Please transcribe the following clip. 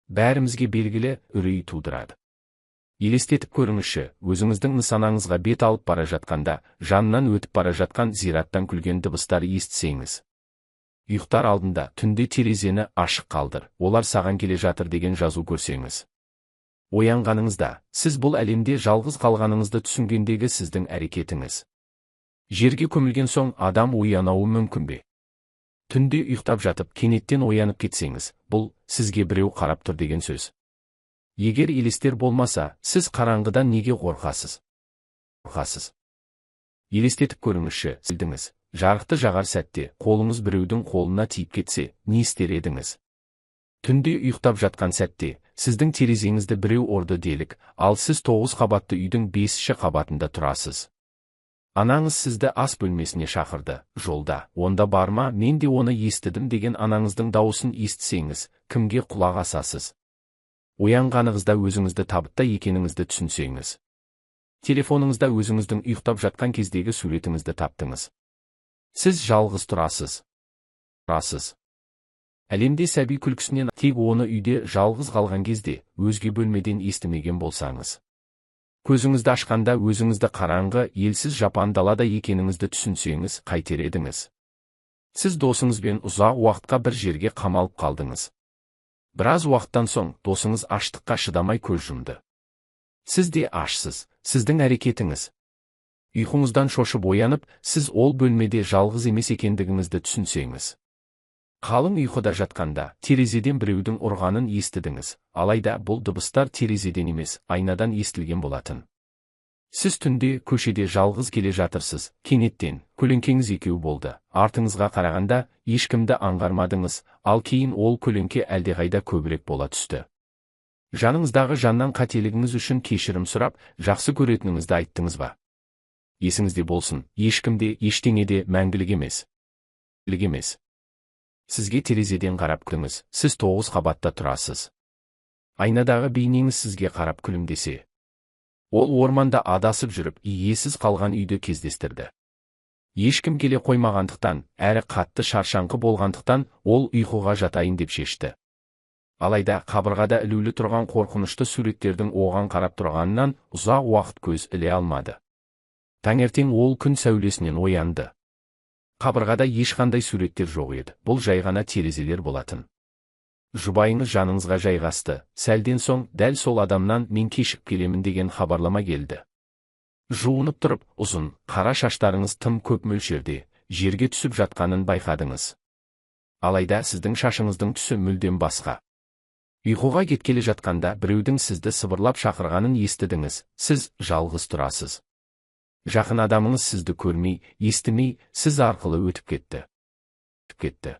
бәрімізге белгілі үрей тудырады. Елестетіп көріңізші, өзіңіздің нысанаңызға бет алып бара жатқанда, жанынан өтіп бара жатқан зираттан күлген дыбыстар естісеңіз. Ұйықтар алдында түнде терезені ашық қалдыр, олар саған келе жатыр деген жазу көрсеңіз. Оянғаныңызда, сіз бұл әлемде жалғыз қалғаныңызды түсінгендегі сіздің әрекетіңіз. Жерге көмілген соң адам оянауы мүмкін бе? Түнде ұйықтап жатып, кенеттен оянып кетсеңіз, бұл сізге біреу қарап тұр деген сөз. Егер елестер болмаса, сіз қараңғыдан неге қорқасыз? Елестетіп көріңізші, сілдіңіз, жарықты жағар сәтте, қолыңыз біреудің қолына тиіп кетсе, не істер едіңіз? Түнде ұйықтап жатқан сәтте, сіздің терезеңізді біреу ұрды делік, ал сіз 9 қабатты үйдің 5-ші қабатында тұрасыз. Анаңыз сізді ас бөлмесіне шақырды, жолда, онда барма, мен де оны естідім деген анаңыздың дауысын естісеңіз, кімге құлақ асасыз? Оянғаныңызда өзіңізді табытта екеніңізді түсінсеңіз. Телефоныңызда өзіңіздің ұйықтап жатқан кездегі суретіңізді таптыңыз. Сіз жалғыз тұрасыз. Әлемде сәби күлкісінен тек оны үйде жалғыз қалған кезде, өзге бөлмеден естімеген болсаңыз. Көзіңізді ашқанда өзіңізді қараңғы, елсіз жапан далада екеніңізді түсінсеңіз, қайтер едіңіз? Сіз досыңызбен ұзақ уақытқа бір жерге қамалып қалдыңыз. Біраз уақыттан соң, досыңыз аштыққа шыдамай көз жұмды. Сіз де ашсыз, сіздің әрекетіңіз. Ұйқыңыздан шошып оянып, сіз ол бөлмеде жалғыз емес екендігіңізді түсінсеңіз. Қалың ұйқыда жатқанда, терезеден біреудің ұрғанын естідіңіз, алайда бұл дыбыстар терезеден емес, айнадан естілген болатын. Сіз түнде көшеде жалғыз келе жатырсыз, кенеттен, көлеңкеңіз екеу болды, артыңызға қарағанда, ешкімді аңғармадыңыз, ал кейін ол көлеңке әлдеқайда көбірек бола түсті. Жаныңыздағы жаннан қателігіңіз үшін кешірім сұрап, жақсы көретініңізді айттыңыз ба? Есіңізде болсын, ешкімде, ештеңеде мәңгілік емес. Сізге терезеден қарап күліңіз, сіз 9 қабатта тұрасыз. Айнадағы бейнеңіз сізге қарап күлімдесе. Ол орманда адасып жүріп, иесіз қалған үйді кездестірді. Ешкім келе қоймағандықтан, әрі қатты шаршаңқы болғандықтан, ол ұйқыға жатайын деп шешті. Алайда қабырғада ілулі тұрған қорқынышты суреттердің оған қарап тұрғанынан ұзақ уақыт көз іле алмады. Таңертең ол күн сәулесінен оянды. Қабырғада ешқандай суреттер жоқ еді, бұл жай ғана терезелер болатын. Жұбайыңыз жаныңызға жайғасты, сәлден соң, дәл сол адамнан мен кешіп келемін деген хабарлама келді. Жуынып тұрып, ұзын, қара шаштарыңыз тым көп мөлшерде, жерге түсіп жатқанын байқадыңыз. Алайда сіздің шашыңыздың түсі мүлдем басқа. Ұйқыға кеткелі жатқанда біреудің сізді сыбырлап шақырғанын естідіңіз, сіз жалғыз тұрасыз. Жақын адамыңыз сізді көрмей, естімей, сіз арқылы өтіп кетті.